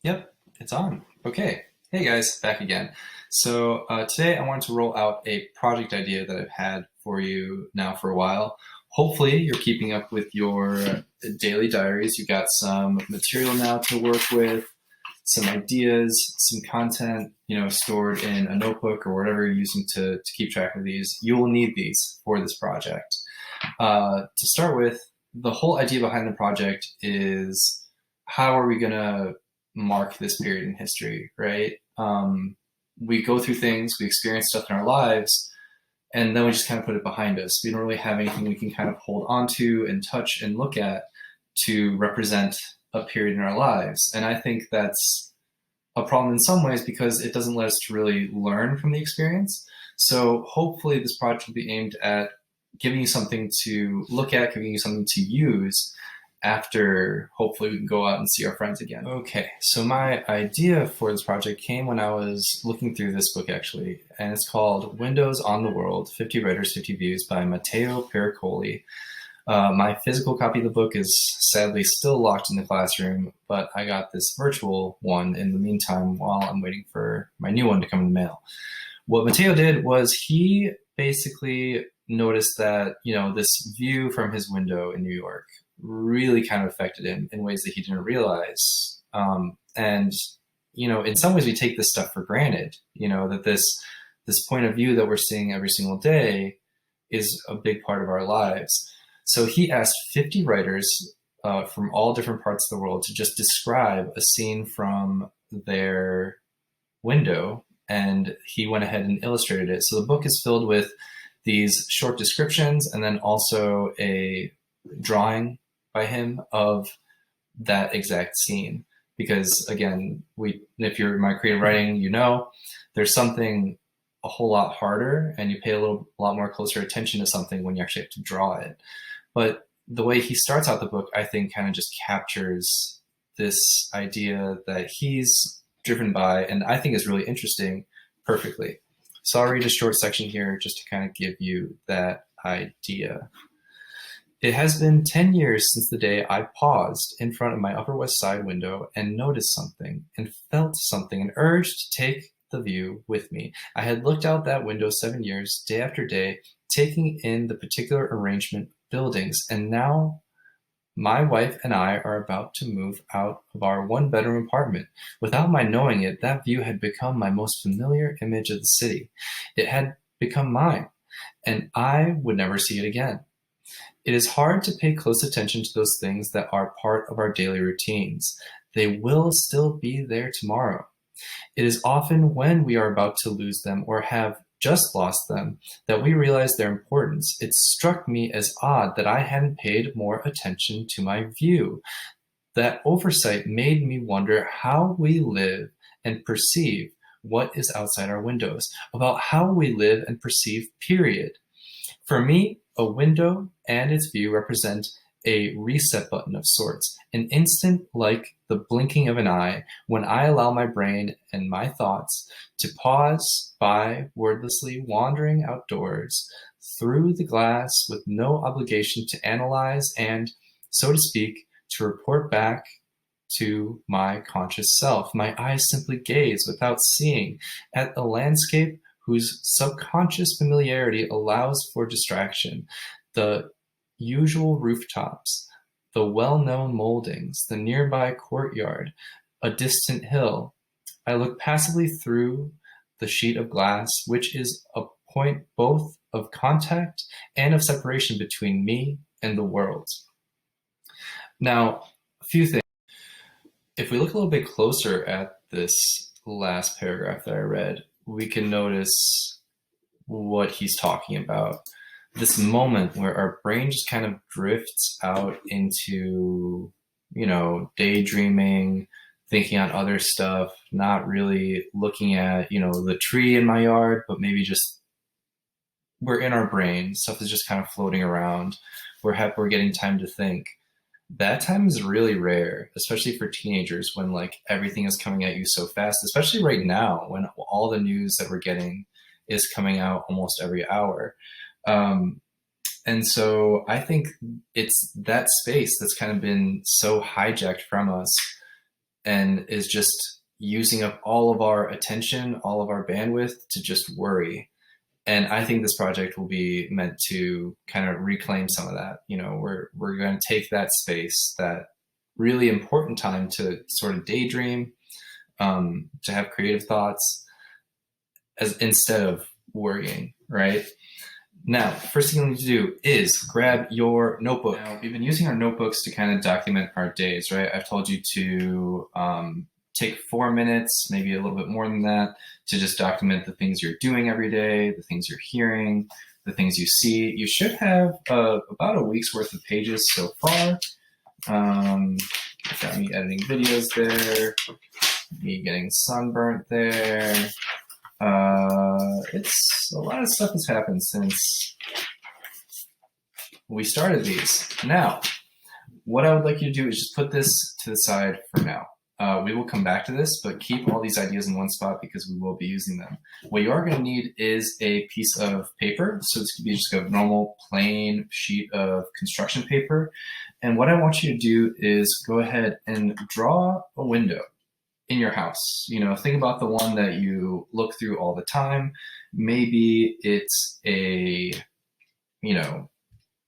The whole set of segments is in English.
Yep, it's on. Okay. Hey guys, back again. Today I wanted to roll out a project idea that I've had for you now for a while. Hopefully you're keeping up with your daily diaries. You got some material now to work with, some ideas, some content, stored in a notebook or whatever you're using to keep track of these. You will need these for this project. To start with, the whole idea behind the project is how are we going to mark this period in history, right? We go through things, we experience stuff in our lives, and then we just kind of put it behind us. We don't really have anything we can kind of hold on to and touch and look at to represent a period in our lives. And I think that's a problem in some ways because it doesn't let us to really learn from the experience. So hopefully this project will be aimed at giving you something to look at, giving you something to use after hopefully we can go out and see our friends again. Okay, so my idea for this project came when I was looking through this book actually, and it's called Windows on the World, 50 Writers, 50 Views by Matteo Pericoli. My physical copy of the book is sadly still locked in the classroom, but I got this virtual one in the meantime while I'm waiting for my new one to come in the mail. What Matteo did was he basically noticed that, this view from his window in New York really kind of affected him in ways that he didn't realize. In some ways we take this stuff for granted, that this point of view that we're seeing every single day is a big part of our lives. So he asked 50 writers from all different parts of the world to just describe a scene from their window, and he went ahead and illustrated it. So the book is filled with these short descriptions and then also a drawing by him of that exact scene. Because again, if you're in my creative writing, there's something a whole lot harder and you pay a lot more closer attention to something when you actually have to draw it. But the way he starts out the book, I think, kind of just captures this idea that he's driven by and I think is really interesting perfectly. So I'll read a short section here just to kind of give you that idea. It has been 10 years since the day I paused in front of my Upper West Side window and noticed something and felt something, an urge to take the view with me. I had looked out that window 7 years, day after day, taking in the particular arrangement of buildings, and now my wife and I are about to move out of our one-bedroom apartment. Without my knowing it, that view had become my most familiar image of the city. It had become mine, and I would never see it again. It is hard to pay close attention to those things that are part of our daily routines. They will still be there tomorrow. It is often when we are about to lose them or have just lost them that we realize their importance. It struck me as odd that I hadn't paid more attention to my view. That oversight made me wonder how we live and perceive what is outside our windows, about how we live and perceive, period. For me, a window and its view represent a reset button of sorts, an instant like the blinking of an eye when I allow my brain and my thoughts to pause by wordlessly wandering outdoors through the glass with no obligation to analyze and, so to speak, to report back to my conscious self. My eyes simply gaze without seeing at a landscape whose subconscious familiarity allows for distraction. The usual rooftops, the well-known moldings, the nearby courtyard, a distant hill. I look passively through the sheet of glass, which is a point both of contact and of separation between me and the world. Now, a few things. If we look a little bit closer at this last paragraph that I read, we can notice what he's talking about. This moment where our brain just kind of drifts out into, daydreaming, thinking on other stuff, not really looking at, the tree in my yard, but maybe just we're in our brain. Stuff is just kind of floating around. We're getting time to think. That time is really rare, especially for teenagers when everything is coming at you so fast, especially right now when all the news that we're getting is coming out almost every hour. And so I think it's that space that's kind of been so hijacked from us and is just using up all of our attention, all of our bandwidth to just worry. And I think this project will be meant to kind of reclaim some of that. You know, we're going to take that space, that really important time to sort of daydream, to have creative thoughts, as instead of worrying, right? Now, first thing you need to do is grab your notebook. Now, we've been using our notebooks to kind of document our days, right? I've told you to take 4 minutes, maybe a little bit more than that, to just document the things you're doing every day, the things you're hearing, the things you see. You should have about a week's worth of pages so far. Got me editing videos there, me getting sunburnt there. It's a lot of stuff has happened since we started these. Now, what I would like you to do is just put this to the side for now. We will come back to this, but keep all these ideas in one spot because we will be using them. What you are going to need is a piece of paper. So this could be just a normal plain sheet of construction paper. And what I want you to do is go ahead and draw a window in your house. You know, think about the one that you look through all the time. Maybe it's a, you know,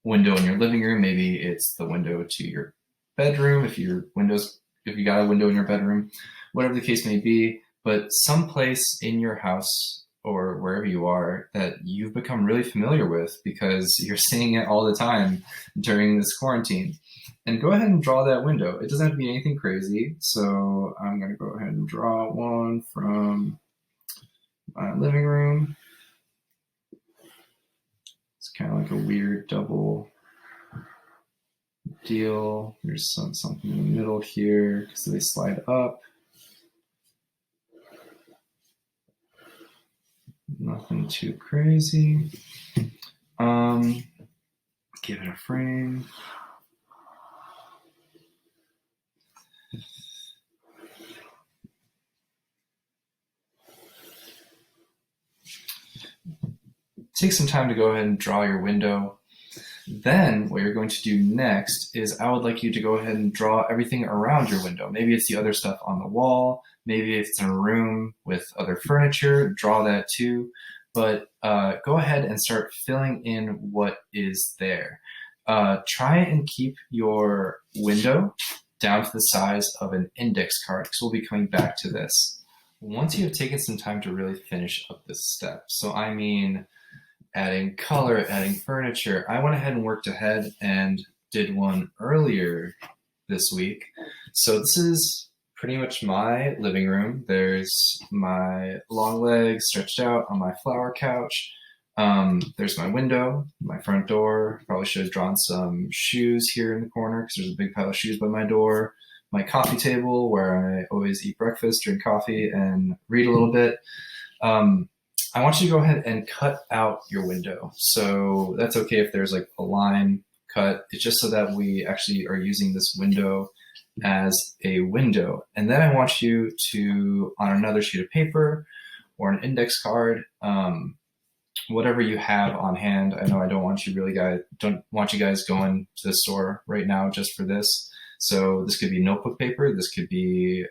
window in your living room. Maybe it's the window to your bedroom if you got a window in your bedroom, whatever the case may be, but someplace in your house or wherever you are that you've become really familiar with because you're seeing it all the time during this quarantine. And go ahead and draw that window. It doesn't have to be anything crazy. So I'm going to go ahead and draw one from my living room. It's kind of like a weird double deal. There's something in the middle here because they slide up. Nothing too crazy. Give it a frame. Take some time to go ahead and draw your window. Then what you're going to do next is I would like you to go ahead and draw everything around your window. Maybe it's the other stuff on the wall. Maybe if it's in a room with other furniture, draw that too. But go ahead and start filling in what is there. Try and keep your window down to the size of an index card because we'll be coming back to this. Once you have taken some time to really finish up this step, so I mean adding color, adding furniture, I went ahead and worked ahead and did one earlier this week. So this is pretty much my living room. There's my long legs stretched out on my flower couch. There's my window, my front door. Probably should have drawn some shoes here in the corner because there's a big pile of shoes by my door. My coffee table where I always eat breakfast, drink coffee, and read a little bit. I want you to go ahead and cut out your window. So that's okay if there's like a line cut. It's just so that we actually are using this window as a window. And then I want you to, on another sheet of paper or an index card, whatever you have on hand. I know I don't want you guys going to the store right now just for this. So this could be notebook paper, this could be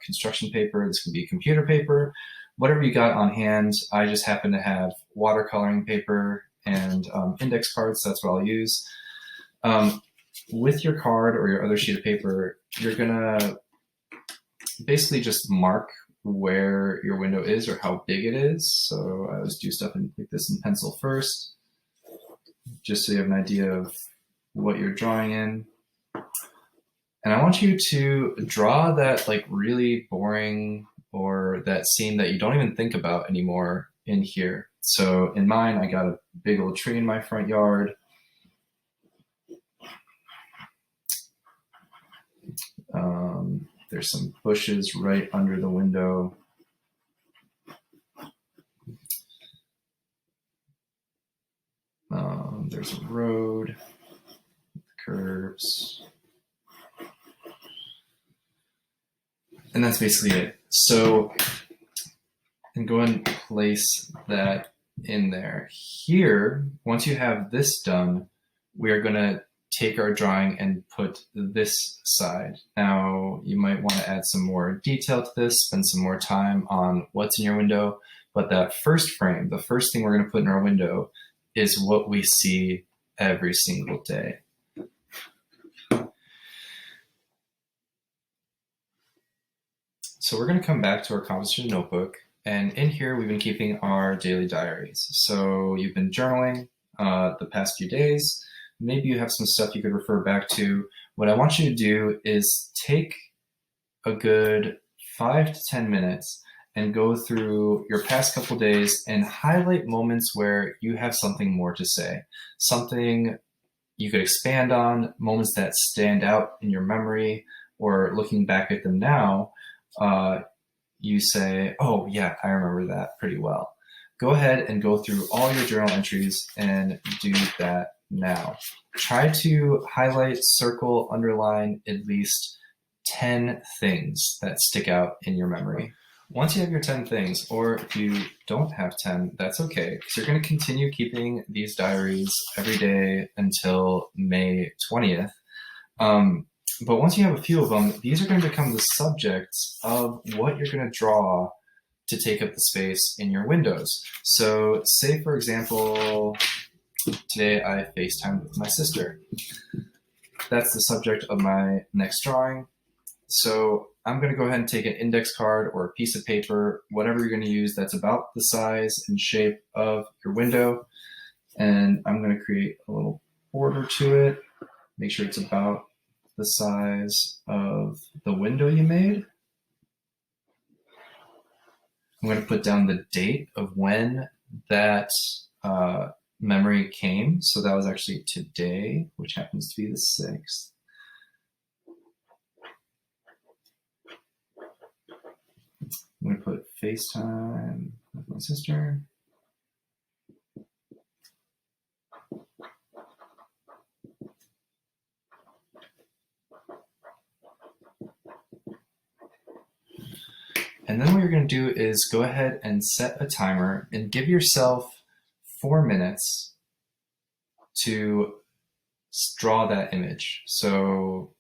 construction paper, this could be computer paper, whatever you got on hand. I just happen to have watercoloring paper and index cards, so that's what I'll use. With your card or your other sheet of paper, you're gonna basically just mark where your window is or how big it is. So I always do stuff like this in pencil first, just so you have an idea of what you're drawing in. And I want you to draw that like really boring or that scene that you don't even think about anymore in here. So in mine, I got a big old tree in my front yard. There's some bushes right under the window. There's a road, curbs. And that's basically it. So, and go and place that in there. Here, once you have this done, we are going to take our drawing and put this side. Now, you might want to add some more detail to this, spend some more time on what's in your window, but that first frame, the first thing we're going to put in our window is what we see every single day. So we're going to come back to our composition notebook, and in here we've been keeping our daily diaries. So you've been journaling the past few days. Maybe you have some stuff you could refer back to. What I want you to do is take a good 5 to 10 minutes and go through your past couple days and highlight moments where you have something more to say, something you could expand on, moments that stand out in your memory, or looking back at them now, you say, oh yeah, I remember that pretty well. Go ahead and go through all your journal entries and do that now. Try to highlight, circle, underline at least 10 things that stick out in your memory. Once you have your 10 things, or if you don't have 10, that's okay, because you're going to continue keeping these diaries every day until May 20th. But once you have a few of them, these are going to become the subjects of what you're going to draw to take up the space in your windows. So say, for example, today I FaceTimed with my sister. That's the subject of my next drawing. So I'm going to go ahead and take an index card or a piece of paper, whatever you're going to use that's about the size and shape of your window. And I'm going to create a little border to it. Make sure it's about the size of the window you made. I'm going to put down the date of when that memory came. So that was actually today, which happens to be the 6th. I'm going to put FaceTime with my sister. And then what you're going to do is go ahead and set a timer and give yourself 4 minutes to draw that image. So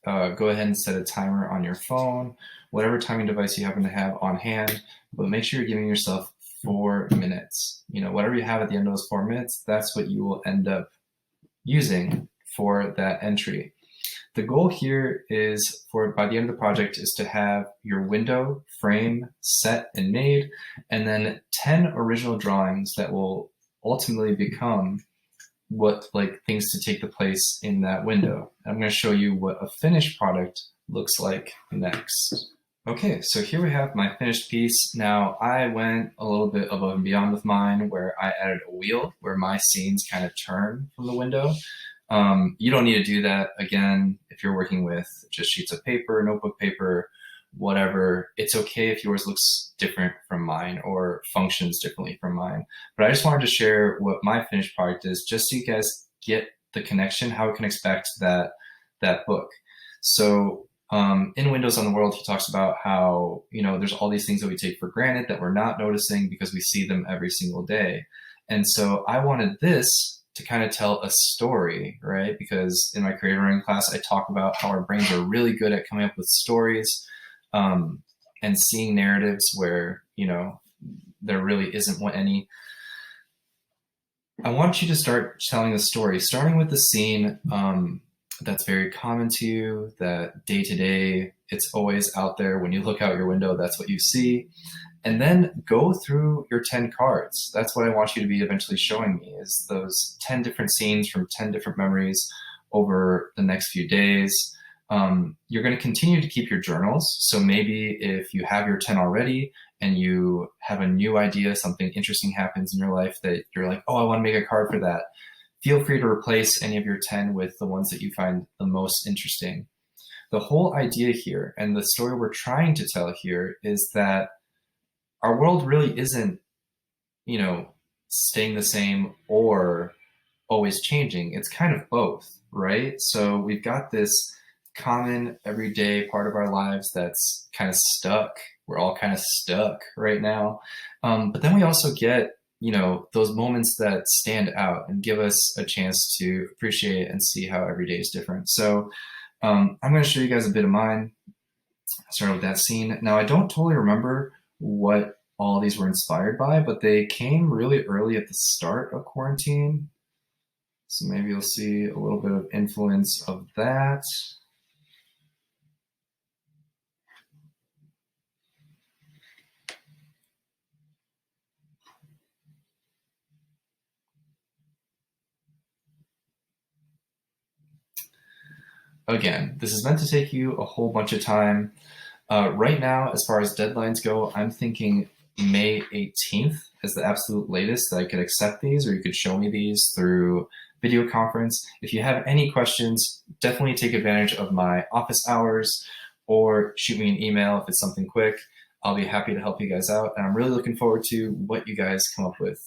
go ahead and set a timer on your phone, whatever timing device you happen to have on hand, but make sure you're giving yourself 4 minutes. You know, whatever you have at the end of those 4 minutes, that's what you will end up using for that entry. The goal here is for, by the end of the project, is to have your window frame set and made, and then 10 original drawings that will ultimately become what, like, things to take the place in that window. I'm going to show you what a finished product looks like next. Okay, so here we have my finished piece. Now I went a little bit above and beyond with mine, where I added a wheel where my scenes kind of turn from the window. You don't need to do that. Again, if you're working with just sheets of paper, notebook paper, whatever, it's okay if yours looks different from mine or functions differently from mine. But I just wanted to share what my finished product is, just so you guys get the connection, how it connects back to that book. So in Windows on the World, he talks about how, you know, there's all these things that we take for granted that we're not noticing because we see them every single day. And so I wanted this to kind of tell a story, right? Because in my creative writing class, I talk about how our brains are really good at coming up with stories and seeing narratives where, you know, there really isn't any. I want you to start telling the story, starting with the scene that's very common to you, that day to day, it's always out there. When you look out your window, that's what you see. And then go through your 10 cards. That's what I want you to be eventually showing me, is those 10 different scenes from 10 different memories over the next few days. You're going to continue to keep your journals. So maybe if you have your 10 already and you have a new idea, something interesting happens in your life that you're like, oh, I want to make a card for that. Feel free to replace any of your 10 with the ones that you find the most interesting. The whole idea here, and the story we're trying to tell here, is that our world really isn't, you know, staying the same or always changing. It's kind of both, right? So we've got this common everyday part of our lives that's kind of stuck. We're all kind of stuck right now. But then we also get those moments that stand out and give us a chance to appreciate and see how every day is different. So I'm going to show you guys a bit of mine. Starting with that scene. Now, I don't totally remember what all these were inspired by, but they came really early at the start of quarantine. So maybe you'll see a little bit of influence of that. Again, this is meant to take you a whole bunch of time. Right now, as far as deadlines go, I'm thinking May 18th is the absolute latest that I could accept these, or you could show me these through video conference. If you have any questions, definitely take advantage of my office hours or shoot me an email if it's something quick. I'll be happy to help you guys out, and I'm really looking forward to what you guys come up with.